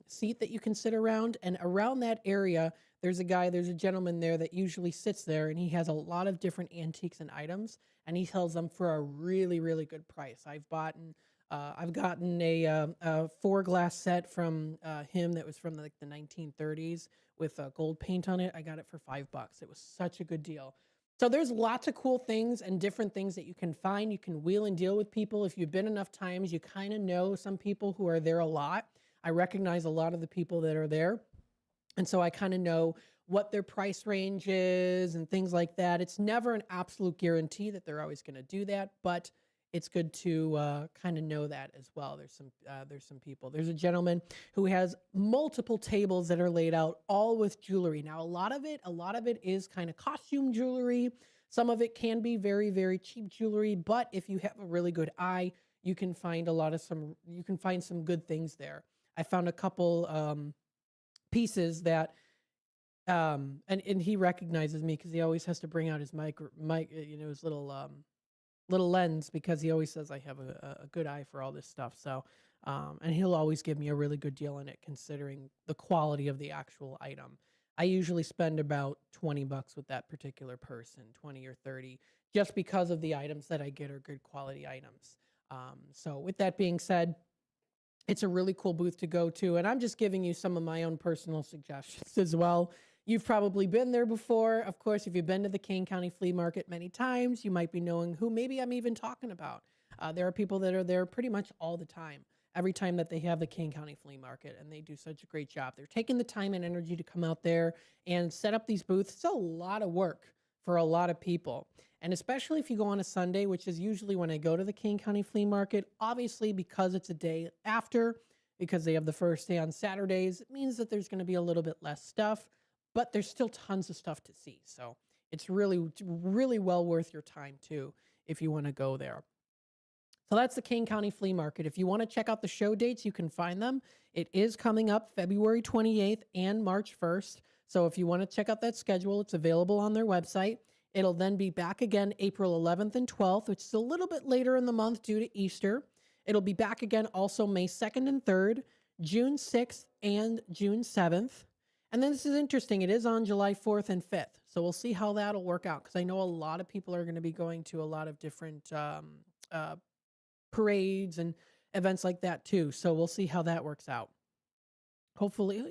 seat that you can sit around, and around that area, there's a gentleman there that usually sits there, and he has a lot of different antiques and items, and he sells them for a really, really good price. I've gotten a 4 glass set from him that was from like the 1930s with gold paint on it. I got it for $5. It was such a good deal. So there's lots of cool things and different things that you can find. You can wheel and deal with people. If you've been enough times, you kind of know some people who are there a lot. I recognize a lot of the people that are there. And so I kind of know what their price range is and things like that. It's never an absolute guarantee that they're always going to do that, but it's good to kind of know that as well. There's some people. There's a gentleman who has multiple tables that are laid out all with jewelry. Now, a lot of it is kind of costume jewelry. Some of it can be very, very cheap jewelry, but if you have a really good eye, you can find some good things there. I found a couple pieces that and he recognizes me because he always has to bring out his mic, his little lens, because he always says I have a good eye for all this stuff. So, and he'll always give me a really good deal on it considering the quality of the actual item. I usually spend about $20 with that particular person, 20 or 30, just because of the items that I get are good quality items. So with that being said, it's a really cool booth to go to. And I'm just giving you some of my own personal suggestions as well. You've probably been there before. Of course, if you've been to the Kane County Flea Market many times, you might be knowing who maybe I'm even talking about. There are people that are there pretty much all the time, every time that they have the Kane County Flea Market, and they do such a great job. They're taking the time and energy to come out there and set up these booths. It's a lot of work for a lot of people. And especially if you go on a Sunday, which is usually when I go to the Kane County Flea Market, obviously because it's a day after, because they have the first day on Saturdays, it means that there's going to be a little bit less stuff, but there's still tons of stuff to see. So it's really, really well worth your time too, if you want to go there. So that's the Kane County Flea Market. If you want to check out the show dates, you can find them. It is coming up February 28th and March 1st. So if you want to check out that schedule, it's available on their website. It'll then be back again April 11th and 12th, which is a little bit later in the month due to Easter. It'll be back again also May 2nd and 3rd, June 6th and June 7th. And then this is interesting. It is on July 4th and 5th. So we'll see how that'll work out, because I know a lot of people are going to be going to a lot of different parades and events like that too. So we'll see how that works out. Hopefully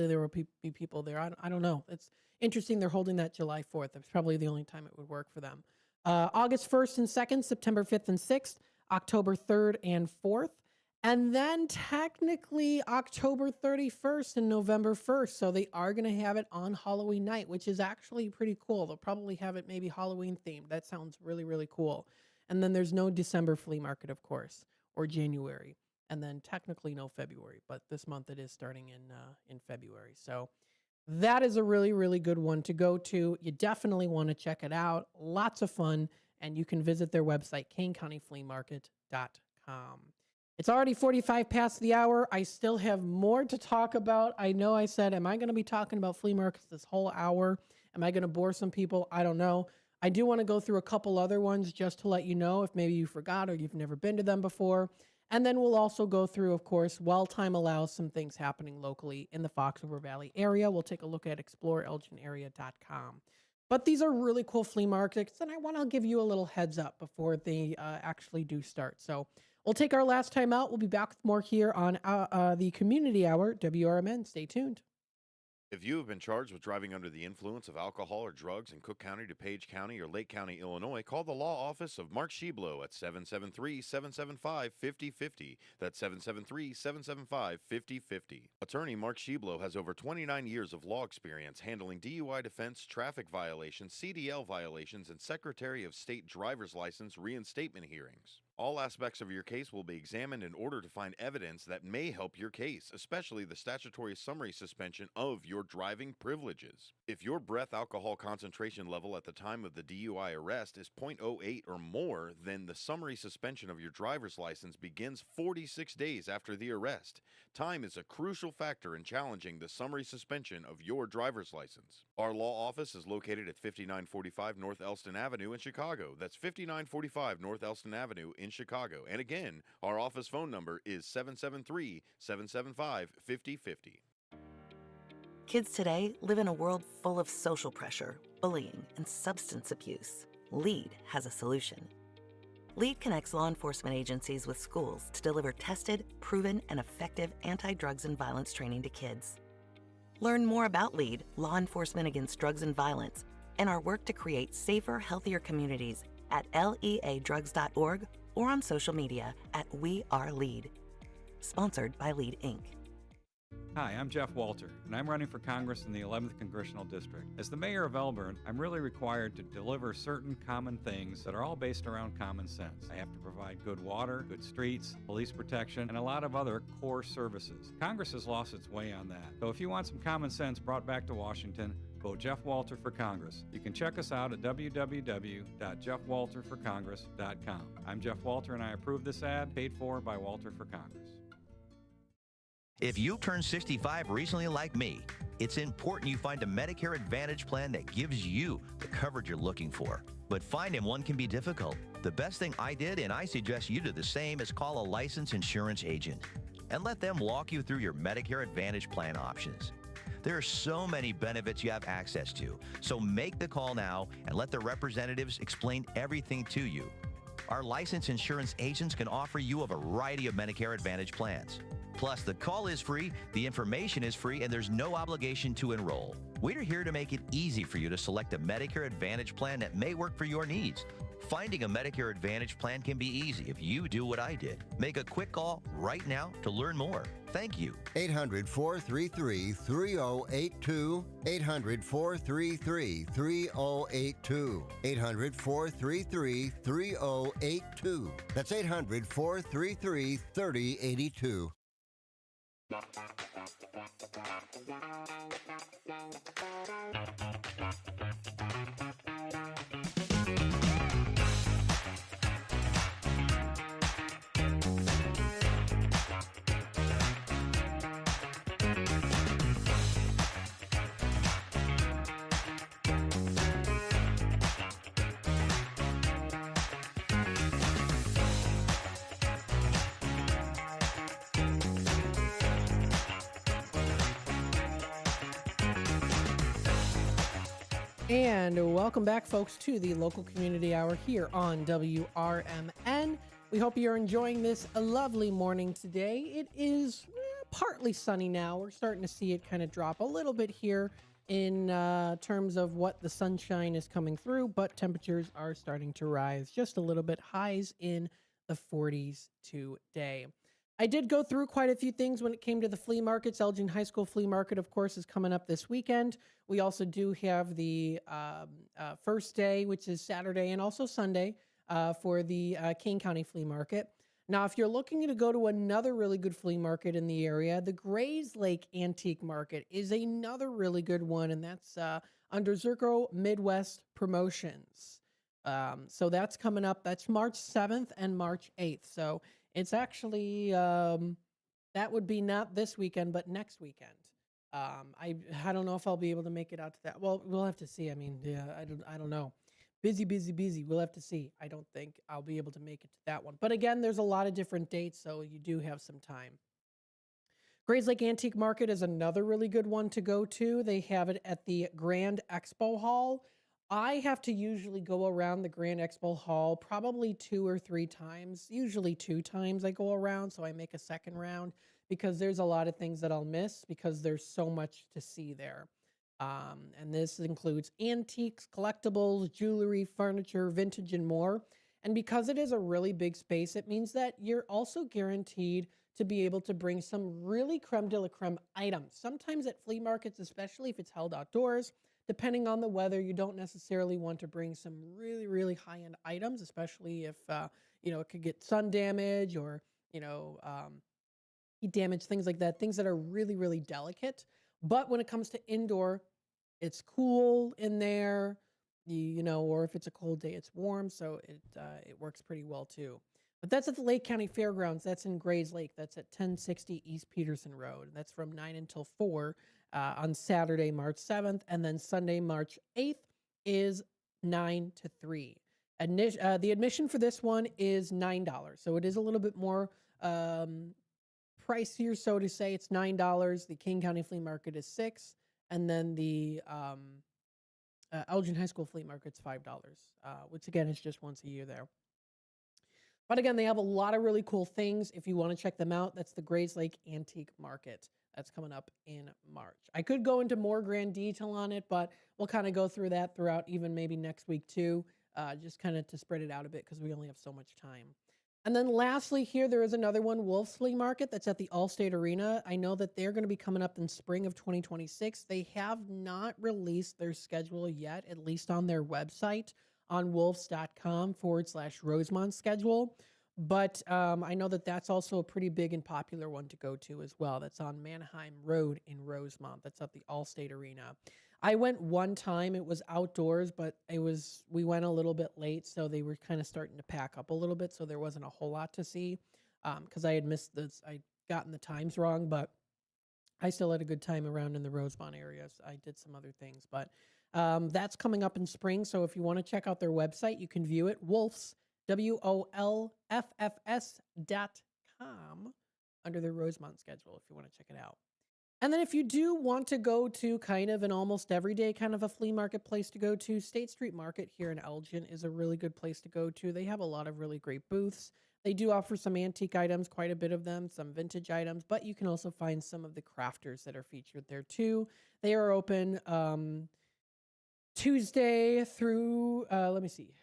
there will be people there. I don't know. It's interesting they're holding that July 4th. That's probably the only time it would work for them. August 1st and 2nd, September 5th and 6th, October 3rd and 4th, and then technically October 31st and November 1st. So they are going to have it on Halloween night, which is actually pretty cool. They'll probably have it maybe Halloween themed. That sounds really, really cool. And then there's no December flea market, of course, or January. And then technically no February, but this month it is starting in February. So that is a really, really good one to go to. You definitely want to check it out. Lots of fun. And you can visit their website, kanecountyfleamarket.com. It's already 45 past the hour. I still have more to talk about. I know I said, am I going to be talking about flea markets this whole hour? Am I going to bore some people? I don't know. I do want to go through a couple other ones just to let you know if maybe you forgot or you've never been to them before. And then we'll also go through, of course, while time allows, some things happening locally in the Fox River Valley area. We'll take a look at exploreelginarea.com. But these are really cool flea markets, and I want to give you a little heads up before they actually do start. So we'll take our last time out. We'll be back with more here on the Community Hour, WRMN. Stay tuned. If you have been charged with driving under the influence of alcohol or drugs in Cook County, DuPage County, or Lake County, Illinois, call the law office of Mark Sheblow at 773-775-5050. That's 773-775-5050. Attorney Mark Sheblow has over 29 years of law experience handling DUI defense, traffic violations, CDL violations, and Secretary of State driver's license reinstatement hearings. All aspects of your case will be examined in order to find evidence that may help your case, especially the statutory summary suspension of your driving privileges. If your breath alcohol concentration level at the time of the DUI arrest is 0.08 or more, then the summary suspension of your driver's license begins 46 days after the arrest. Time is a crucial factor in challenging the summary suspension of your driver's license. Our law office is located at 5945 North Elston Avenue in Chicago. That's 5945 North Elston Avenue in Chicago. And again, our office phone number is 773-775-5050. Kids today live in a world full of social pressure, bullying, and substance abuse. LEAD has a solution. LEAD connects law enforcement agencies with schools to deliver tested, proven, and effective anti-drugs and violence training to kids. Learn more about LEAD, Law Enforcement Against Drugs and Violence, and our work to create safer, healthier communities at leadrugs.org or on social media at We Are LEAD. Sponsored by LEAD, Inc. Hi, I'm Jeff Walter, and I'm running for Congress in the 11th Congressional District. As the mayor of Elgin, I'm really required to deliver certain common things that are all based around common sense. I have to provide good water, good streets, police protection, and a lot of other core services. Congress has lost its way on that. So if you want some common sense brought back to Washington, vote Jeff Walter for Congress. You can check us out at www.jeffwalterforcongress.com. I'm Jeff Walter, and I approve this ad, paid for by Walter for Congress. If you turned 65 recently like me, it's important you find a Medicare Advantage plan that gives you the coverage you're looking for. But finding one can be difficult. The best thing I did, and I suggest you do the same, is call a licensed insurance agent and let them walk you through your Medicare Advantage plan options. There are so many benefits you have access to, so make the call now and let the representatives explain everything to you. Our licensed insurance agents can offer you a variety of Medicare Advantage plans. Plus, the call is free, the information is free, and there's no obligation to enroll. We're here to make it easy for you to select a Medicare Advantage plan that may work for your needs. Finding a Medicare Advantage plan can be easy if you do what I did. Make a quick call right now to learn more. Thank you. 800-433-3082. 800-433-3082. 800-433-3082. That's 800-433-3082. And welcome back, folks, to the Local Community Hour here on WRMN. We hope you're enjoying this lovely morning today. It is partly sunny now. We're starting to see it kind of drop a little bit here in terms of what the sunshine is coming through, but temperatures are starting to rise just a little bit. Highs in the 40s today. I did go through quite a few things when it came to the flea markets. Elgin High School Flea Market, of course, is coming up this weekend. We also do have the first day, which is Saturday, and also Sunday for the Kane County Flea Market. Now, if you're looking to go to another really good flea market in the area, the Grays Lake Antique Market is another really good one, and that's under Zerko Midwest Promotions. So that's coming up. That's March 7th and March 8th. So it's actually, that would be not this weekend, but next weekend. I don't know if I'll be able to make it out to that. Well, we'll have to see. I mean, yeah, I don't know. Busy. We'll have to see. I don't think I'll be able to make it to that one. But again, there's a lot of different dates, so you do have some time. Grays Lake Antique Market is another really good one to go to. They have it at the Grand Expo Hall I have to usually go around the Grand Expo Hall probably 2 or 3 times, usually 2 times I go around, so I make a second round because there's a lot of things that I'll miss because there's so much to see there. And this includes antiques, collectibles, jewelry, furniture, vintage, and more. And because it is a really big space, it means that you're also guaranteed to be able to bring some really creme de la creme items. Sometimes at flea markets, especially if it's held outdoors, depending on the weather, you don't necessarily want to bring some really, really high-end items, especially if, it could get sun damage or, heat damage, things like that, things that are really, really delicate. But when it comes to indoor, it's cool in there, or if it's a cold day, it's warm, so it works pretty well too. But that's at the Lake County Fairgrounds. That's in Grays Lake. That's at 1060 East Peterson Road. That's from 9 until 4 on Saturday, March 7th. And then Sunday, March 8th is 9 to 3. The admission for this one is $9. So it is a little bit more pricier, so to say. It's $9. The King County Flea Market is $6. And then the Elgin High School Flea Market's $5, which again is just once a year there. But again, they have a lot of really cool things. If you want to check them out, that's the Grays Lake Antique Market. That's coming up in March. I could go into more grand detail on it, but we'll kind of go through that throughout even maybe next week too, just kind of to spread it out a bit because we only have so much time. And then lastly here, there is another one, Wolf's Flea Market, that's at the Allstate Arena. I know that they're going to be coming up in spring of 2026. They have not released their schedule yet, at least on their website on wolves.com/Rosemont schedule. But I know that that's also a pretty big and popular one to go to as well. That's on Manheim Road in Rosemont. That's at the Allstate Arena. I went one time. It was outdoors, but we went a little bit late, so they were kind of starting to pack up a little bit, so there wasn't a whole lot to see because I had missed this. I'd gotten the times wrong, but I still had a good time around in the Rosemont area. So I did some other things, but that's coming up in spring. So if you want to check out their website, you can view it. Wolfs, WOLFFS.com under their Rosemont schedule if you want to check it out. And then if you do want to go to kind of an almost everyday kind of a flea market place to go to, State Street Market here in Elgin is a really good place to go to. They have a lot of really great booths. They do offer some antique items, quite a bit of them, some vintage items, but you can also find some of the crafters that are featured there too. They are open Tuesday through, let me see.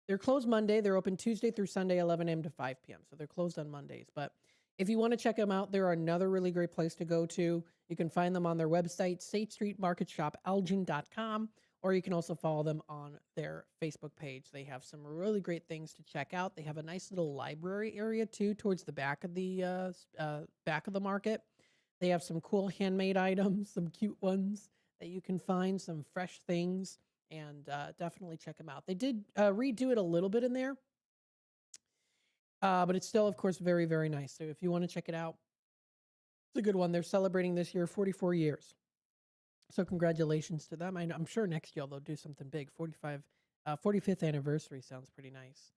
They're closed Monday. They're open Tuesday through Sunday, 11 a.m. to 5 p.m. So they're closed on Mondays. But if you want to check them out, they're another really great place to go to. You can find them on their website, statestreetmarketshopelgin.com, or you can also follow them on their Facebook page. They have some really great things to check out. They have a nice little library area too, towards the back of the market. They have some cool handmade items, some cute ones that you can find, some fresh things. And definitely check them out. They did redo it a little bit in there, but it's still, of course, very, very nice. So if you want to check it out, it's a good one. They're celebrating this year 44 years. So congratulations to them. I'm sure next year they'll do something big. 45th anniversary sounds pretty nice.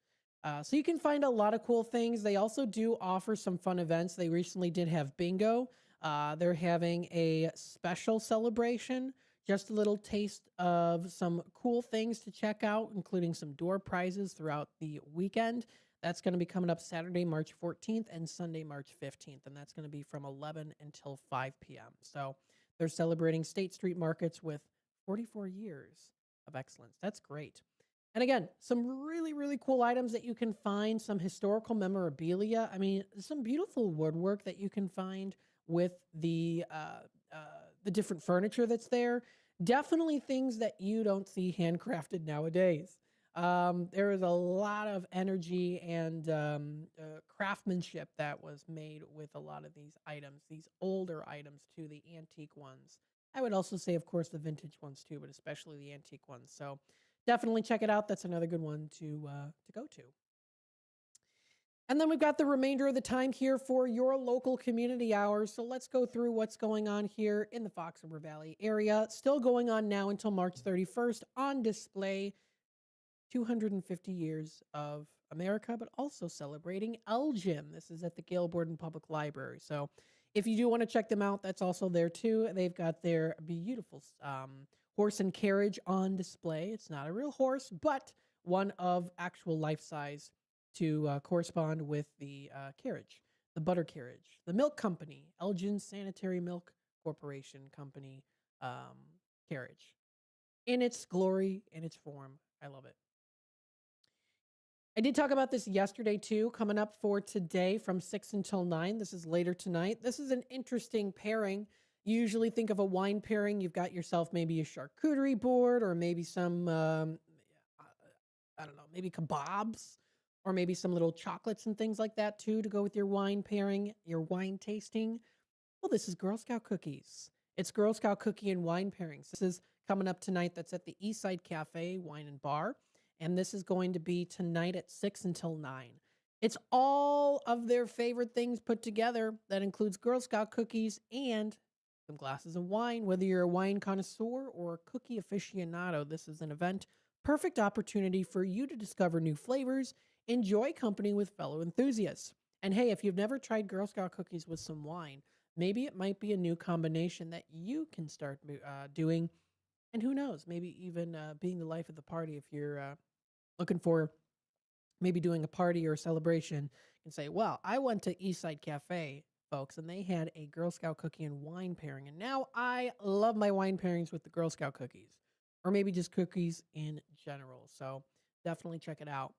So you can find a lot of cool things. They also do offer some fun events. They recently did have bingo. They're having a special celebration. Just a little taste of some cool things to check out, including some door prizes throughout the weekend. That's going to be coming up Saturday, March 14th and Sunday, March 15th. And that's going to be from 11 until 5 p.m. So they're celebrating State Street Markets with 44 years of excellence. That's great. And again, some really, really cool items that you can find, some historical memorabilia. I mean, some beautiful woodwork that you can find with the different furniture that's there. Definitely things that you don't see handcrafted nowadays. There is a lot of energy and craftsmanship that was made with a lot of these items, these older items too, the antique ones. I would also say, of course, the vintage ones too, but especially the antique ones. So definitely check it out. That's another good one to go to. And then we've got the remainder of the time here for your local community hours. So let's go through what's going on here in the Fox River Valley area. Still going on now until March 31st on display. 250 years of America, but also celebrating Elgin. This is at the Gail Borden Public Library. So if you do want to check them out, that's also there too. They've got their beautiful horse and carriage on display. It's not a real horse, but one of actual life size to correspond with the carriage, the butter carriage. The milk company, Elgin Sanitary Milk Corporation Company carriage. In its glory, in its form. I love it. I did talk about this yesterday too, coming up for today from 6 until 9. This is later tonight. This is an interesting pairing. You usually think of a wine pairing. You've got yourself maybe a charcuterie board or maybe some, I don't know, maybe kebabs or maybe some little chocolates and things like that too to go with your wine pairing, your wine tasting. Well, this is Girl Scout cookies. It's Girl Scout cookie and wine pairings. This is coming up tonight. That's at the Eastside Cafe Wine and Bar. And this is going to be tonight at 6 until 9. It's all of their favorite things put together. That includes Girl Scout cookies and some glasses of wine. Whether you're a wine connoisseur or a cookie aficionado, this is an event. Perfect opportunity for you to discover new flavors, enjoy company with fellow enthusiasts. And hey, if you've never tried Girl Scout cookies with some wine, maybe it might be a new combination that you can start doing. And who knows, maybe even being the life of the party if you're looking for maybe doing a party or a celebration and say, well, I went to Eastside Cafe, folks, and they had a Girl Scout cookie and wine pairing. And now I love my wine pairings with the Girl Scout cookies or maybe just cookies in general. So definitely check it out.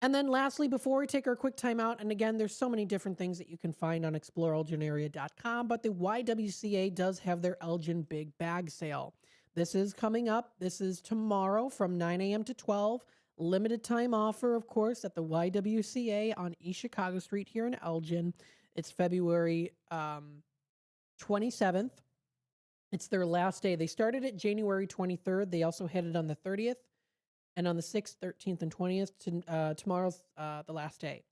And then lastly, before we take our quick time out, and again, there's so many different things that you can find on exploreelginarea.com, but the YWCA does have their Elgin Big Bag Sale. This is coming up. This is tomorrow from 9 a.m. to 12. Limited time offer, of course, at the YWCA on East Chicago Street here in Elgin. It's February 27th. It's their last day. They started it January 23rd. They also had it on the 30th. And on the 6th, 13th, and 20th, tomorrow's the last day.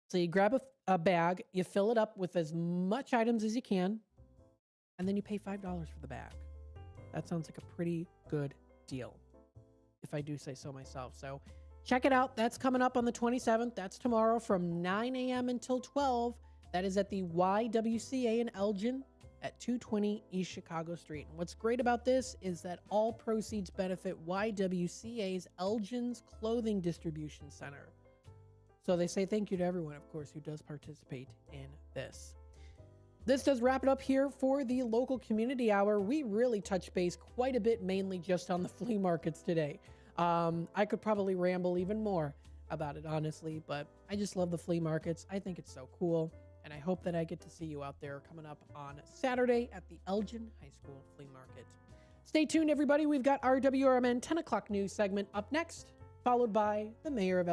So you grab a bag, you fill it up with as much items as you can, and then you pay $5 for the bag. That sounds like a pretty good deal, if I do say so myself. So check it out. That's coming up on the 27th. That's tomorrow from 9 a.m. until 12. That is at the YWCA in Elgin at 220 East Chicago Street. And what's great about this is that all proceeds benefit YWCA's Elgin's Clothing Distribution Center. So they say thank you to everyone, of course, who does participate in this. This does wrap it up here for the local community hour. We really touch base quite a bit, mainly just on the flea markets today. I could probably ramble even more about it, honestly, but I just love the flea markets. I think it's so cool. And I hope that I get to see you out there coming up on Saturday at the Elgin High School Flea Market. Stay tuned, everybody. We've got our WRMN 10 o'clock news segment up next, followed by the Mayor of